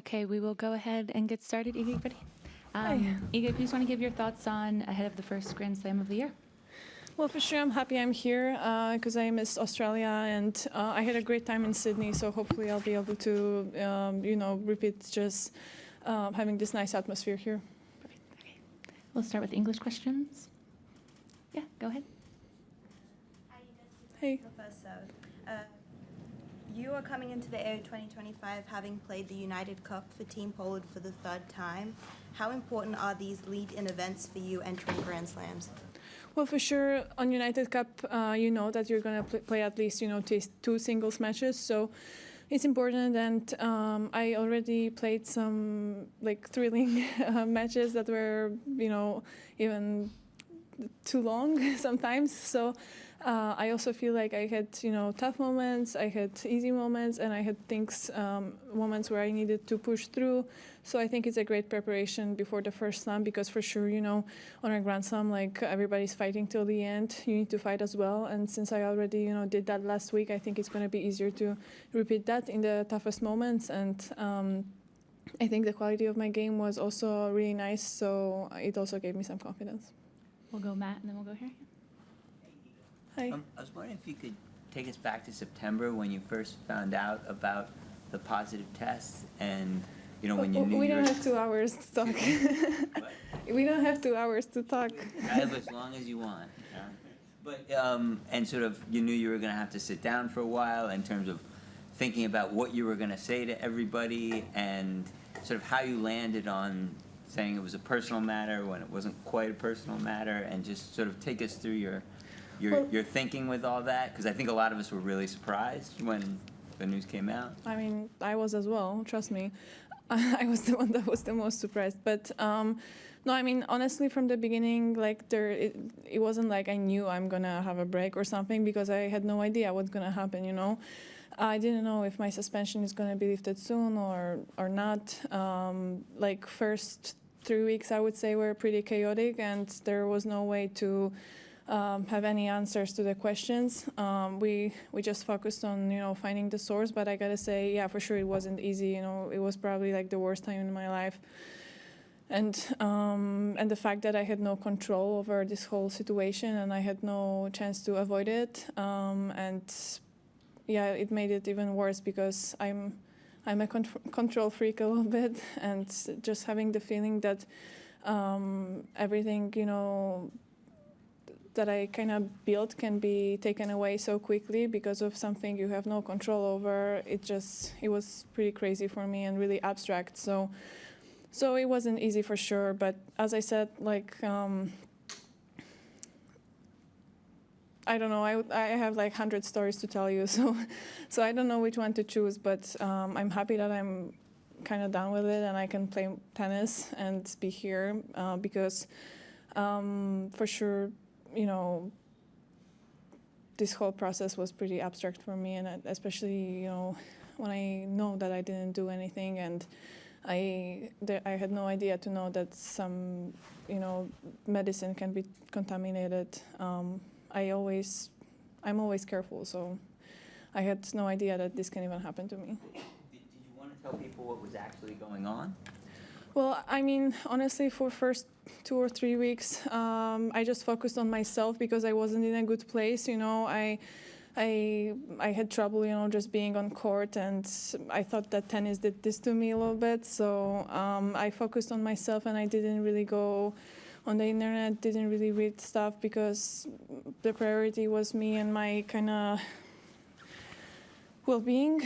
Okay, we will go ahead and get started. Iga, ready? Iga, if you just want to give your thoughts on ahead of the first Grand Slam of the year. Well, for sure, I'm happy I'm here because I missed Australia and I had a great time in Sydney. So hopefully I'll be able to, repeat just having this nice atmosphere here. Perfect. Okay. We'll start with English questions. Yeah, go ahead. Hey. You are coming into the AO 2025 having played the United Cup for Team Poland for the third time. How important are these lead-in events for you entering Grand Slams? Well, for sure, on United Cup, you know that you're going to play at least, two singles matches. So it's important, and I already played some thrilling matches that were, even too long sometimes. So I also feel like I had, tough moments, I had easy moments, and I had moments where I needed to push through. So I think it's a great preparation before the first slam because for sure, on a Grand Slam, everybody's fighting till the end. You need to fight as well. And since I already, did that last week, I think it's going to be easier to repeat that in the toughest moments. And I think the quality of my game was also really nice. So it also gave me some confidence. We'll go Matt, and then we'll go here. Hi. I was wondering if you could take us back to September when you first found out about the positive tests and, when you knew we you don't have 2 hours to talk. We don't have 2 hours to talk. I have as long as you want. But, and sort of you knew you were going to have to sit down for a while in terms of thinking about what you were going to say to everybody and sort of how you landed on saying it was a personal matter when it wasn't quite a personal matter, and just sort of take us through your thinking with all that, because I think a lot of us were really surprised when the news came out. I mean, I was as well, trust me. I was the one that was the most surprised. But no, I mean, honestly, from the beginning, it wasn't like I knew I'm going to have a break or something, because I had no idea what's going to happen, I didn't know if my suspension is going to be lifted soon or not. First 3 weeks, I would say, were pretty chaotic, and there was no way to have any answers to the questions. We just focused on finding the source, but I gotta say, yeah, for sure it wasn't easy. It was probably the worst time in my life, and the fact that I had no control over this whole situation and I had no chance to avoid it, and yeah, it made it even worse because I'm a control freak a little bit, and just having the feeling that everything that I kind of built can be taken away so quickly because of something you have no control over. It was pretty crazy for me and really abstract. So it wasn't easy for sure. But as I said, I don't know. I have 100 stories to tell you, so I don't know which one to choose. But I'm happy that I'm kind of done with it and I can play tennis and be here because for sure, this whole process was pretty abstract for me, and especially when I know that I didn't do anything, and I had no idea to know that some medicine can be contaminated. I'm always careful, so I had no idea that this can even happen to me. Did you want to tell people what was actually going on? Well, I mean, honestly, for first 2 or 3 weeks, I just focused on myself because I wasn't in a good place. I had trouble, just being on court, and I thought that tennis did this to me a little bit. So I focused on myself, and I didn't really go on the internet, didn't really read stuff because the priority was me and my kind of well-being.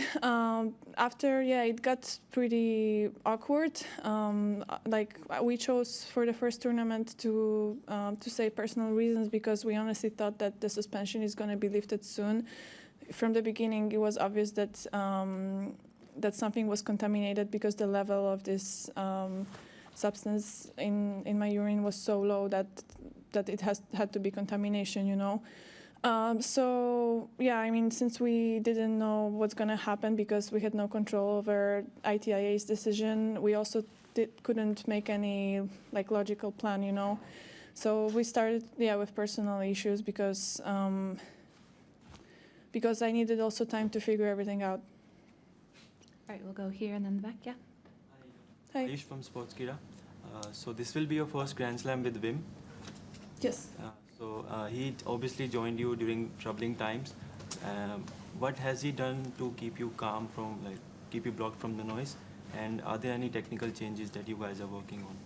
After, it got pretty awkward. We chose for the first tournament to say personal reasons because we honestly thought that the suspension is going to be lifted soon. From the beginning, it was obvious that that something was contaminated because the level of this substance in my urine was so low that it had to be contamination, So, I mean, since we didn't know what's going to happen because we had no control over ITIA's decision, we also couldn't make any, logical plan, So we started, with personal issues because I needed also time to figure everything out. All right, we'll go here and then the back, yeah. Hi. Ayush from Sportskira. So this will be your first Grand Slam with Wim. Yes. He obviously joined you during troubling times. What has he done to keep you calm keep you blocked from the noise? And are there any technical changes that you guys are working on?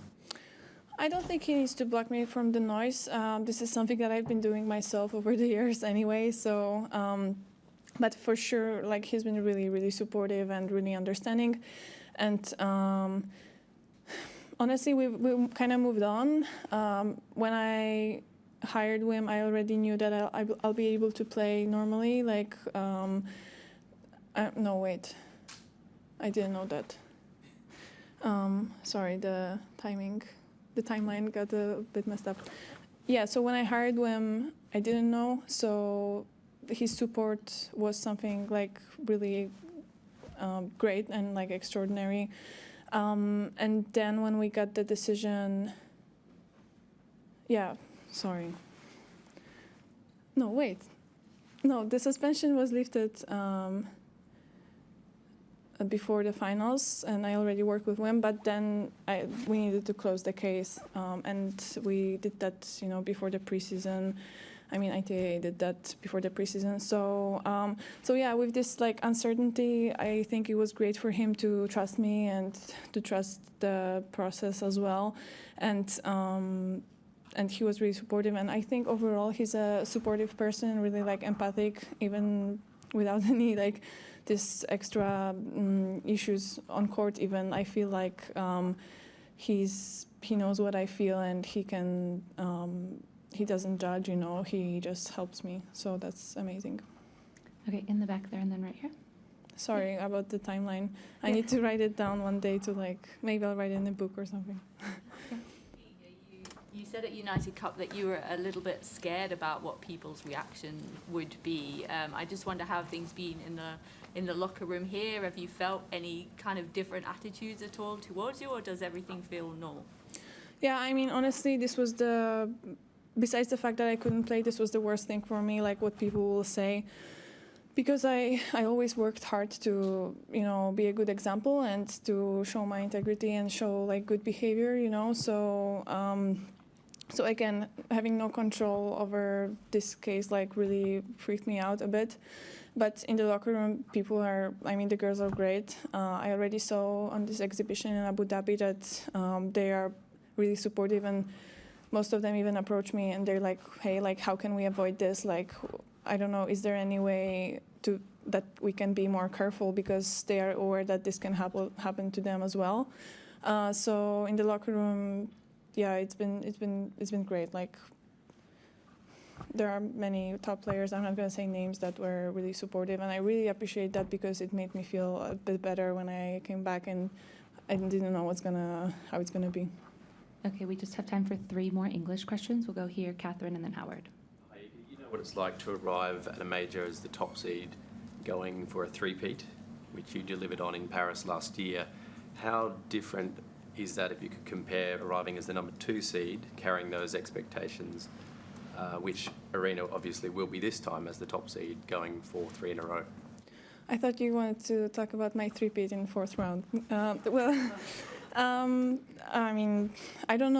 I don't think he needs to block me from the noise. This is something that I've been doing myself over the years anyway. So, but for sure, like he's been really, really supportive and really understanding. And honestly, we kind of moved on. When I hired Wim, I already knew that I'll be able to play normally. No, wait, I didn't know that. Sorry, the timeline got a bit messed up. Yeah, so when I hired Wim, I didn't know. So his support was something like really great and like extraordinary. And then when we got the decision, the suspension was lifted before the finals, and I already worked with Wim, but then we needed to close the case, and we did that, before the preseason. I mean, ITA did that before the preseason. So yeah, with this like uncertainty, I think it was great for him to trust me and to trust the process as well, and he was really supportive. And I think overall he's a supportive person, really like empathic, even without any like this extra issues on court. Even I feel like he knows what I feel, and he can. He doesn't judge, he just helps me. So that's amazing. Okay, in the back there and then right here. Sorry about the timeline. I need to write it down one day to maybe I'll write it in a book or something. You said at United Cup that you were a little bit scared about what people's reaction would be. I just wonder how things been in the locker room here. Have you felt any kind of different attitudes at all towards you, or does everything feel normal? Yeah, I mean, honestly, this was besides the fact that I couldn't play, this was the worst thing for me, like what people will say. Because I always worked hard to, be a good example and to show my integrity and show like good behavior, So again, having no control over this case really freaked me out a bit. But in the locker room, the girls are great. I already saw on this exhibition in Abu Dhabi that they are really supportive, and most of them even approach me and they're like, hey, how can we avoid this? I don't know, is there any way that we can be more careful, because they are aware that this can happen to them as well. So in the locker room, yeah, it's been great. There are many top players, I'm not going to say names, that were really supportive, and I really appreciate that, because it made me feel a bit better when I came back and I didn't know how it's gonna be. Okay, we just have time for 3 more English questions. We'll go here, Catherine, and then Howard. You know what it's like to arrive at a major as the top seed, going for a three-peat, which you delivered on in Paris last year. How different is that if you could compare arriving as the number 2 seed, carrying those expectations, which Arena obviously will be this time as the top seed, going for 3 in a row? I thought you wanted to talk about my three-peat in 4th round. I don't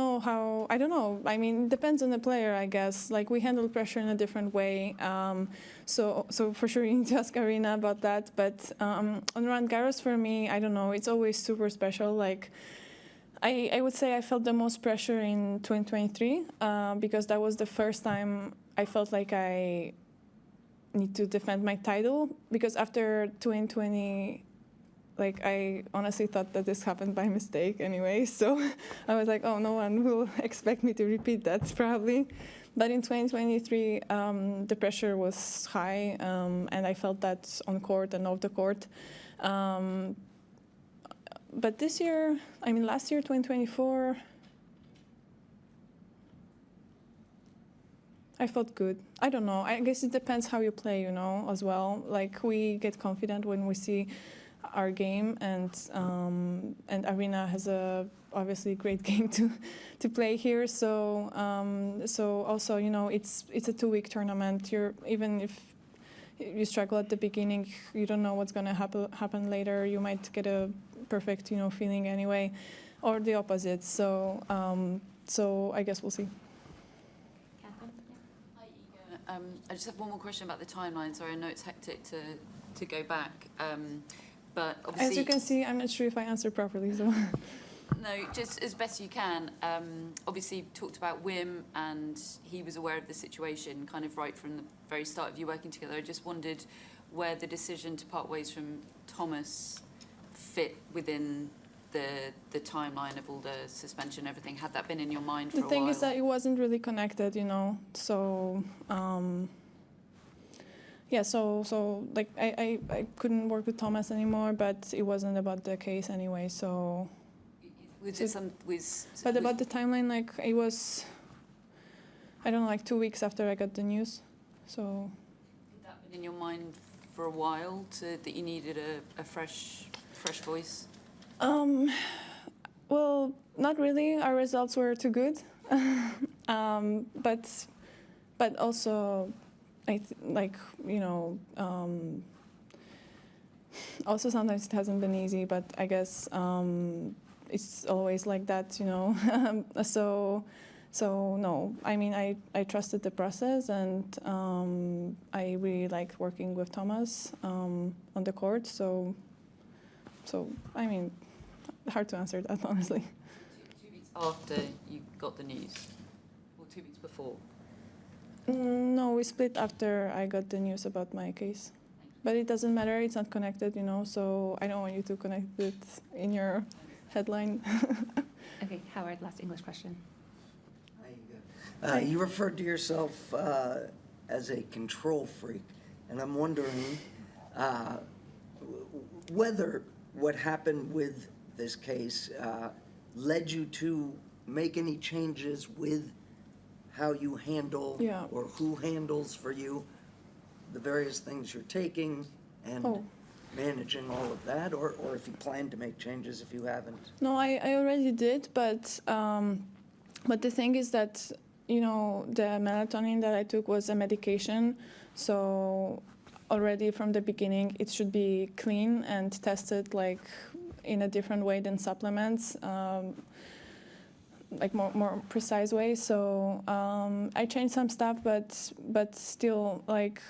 know. It depends on the player, I guess. We handle pressure in a different way. So for sure you need to ask Arena about that. But on Roland Garros, for me, I don't know. It's always super special. I would say I felt the most pressure in 2023 because that was the first time I felt like I need to defend my title. Because after 2020, I honestly thought that this happened by mistake anyway. So I was like, oh, no one will expect me to repeat that probably. But in 2023, the pressure was high, and I felt that on court and off the court. But this year, last year, 2024, I felt good. I don't know. I guess it depends how you play, as well. We get confident when we see our game, and Arena has a obviously great game to play here. So also, it's a 2-week tournament. Even if you struggle at the beginning, you don't know what's going to happen later. You might get a perfect, feeling anyway, or the opposite. So I guess we'll see. Hi, Iga. I just have one more question about the timeline. Sorry, I know it's hectic to go back, but obviously, as you can see, I'm not sure if I answered properly. So. No, just as best you can. Obviously, you talked about Wim, and he was aware of the situation kind of right from the very start of you working together. I just wondered where the decision to part ways from Thomas fit within the timeline of all the suspension and everything. Had that been in your mind for a while? The thing is that it wasn't really connected, So, so like I couldn't work with Thomas anymore, but it wasn't about the case anyway. So. But about the timeline, like it was, I don't know, like 2 weeks after I got the news. So. Had that been in your mind for a while that you needed a fresh voice? Well, not really. Our results were too good, but also, also sometimes it hasn't been easy. But I guess it's always like that, So no, I mean I trusted the process, and I really liked working with Thomas on the court. So I mean, hard to answer that honestly. 2 weeks after you got the news, or 2 weeks before? No, we split after I got the news about my case. But it doesn't matter, it's not connected, so I don't want you to connect it in your headline. Okay, Howard, last English question. You referred to yourself as a control freak, and I'm wondering whether what happened with this case led you to make any changes with how you handle or who handles for you the various things you're taking and managing all of that, or if you plan to make changes if you haven't. No, I already did, but the thing is that, the melatonin that I took was a medication, so already from the beginning it should be clean and tested like in a different way than supplements, like more precise way. So I changed some stuff, but still like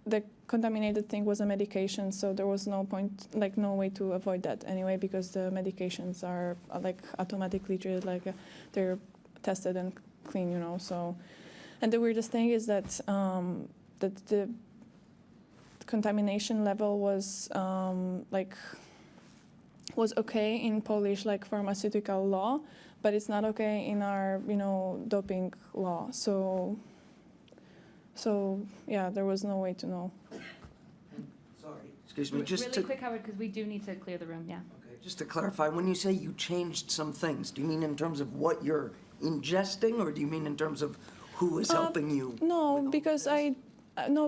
the contaminated thing was a medication, so there was no point, like no way to avoid that anyway, because the medications are like automatically treated like they're tested and clean, So, and the weirdest thing is that that the contamination level was was okay in Polish like pharmaceutical law, but it's not okay in our doping law. So yeah, there was no way to know. Sorry, excuse me. Just really quick, Howard, because we do need to clear the room. Yeah. Okay, just to clarify, when you say you changed some things, do you mean in terms of what you're ingesting, or do you mean in terms of who is helping you? No, because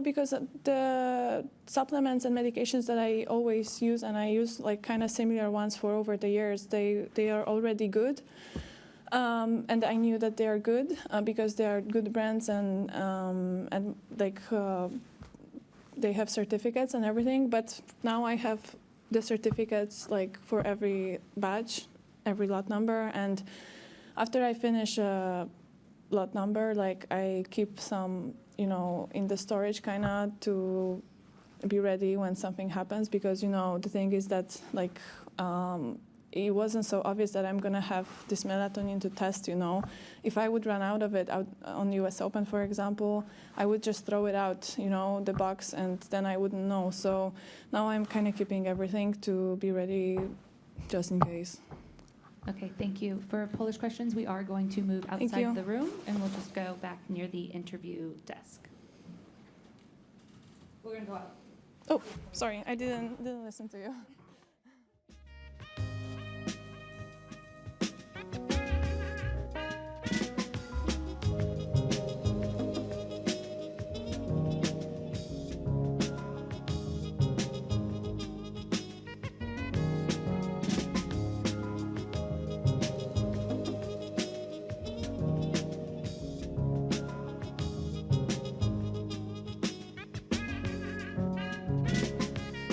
because the supplements and medications that I always use, and I use like kind of similar ones for over the years, they are already good. And I knew that they are good because they are good brands and like they have certificates and everything. But now I have the certificates like for every batch, every lot number, and after I finish a lot number, like I keep some, in the storage kind of to be ready when something happens, because the thing is that like. It wasn't so obvious that I'm going to have this melatonin to test, If I would run out of it out on US Open, for example, I would just throw it out, the box, and then I wouldn't know. So now I'm kind of keeping everything to be ready just in case. Okay, thank you. For Polish questions, we are going to move outside the room, and we'll just go back near the interview desk. We're going to go out. Oh, sorry, I didn't listen to you.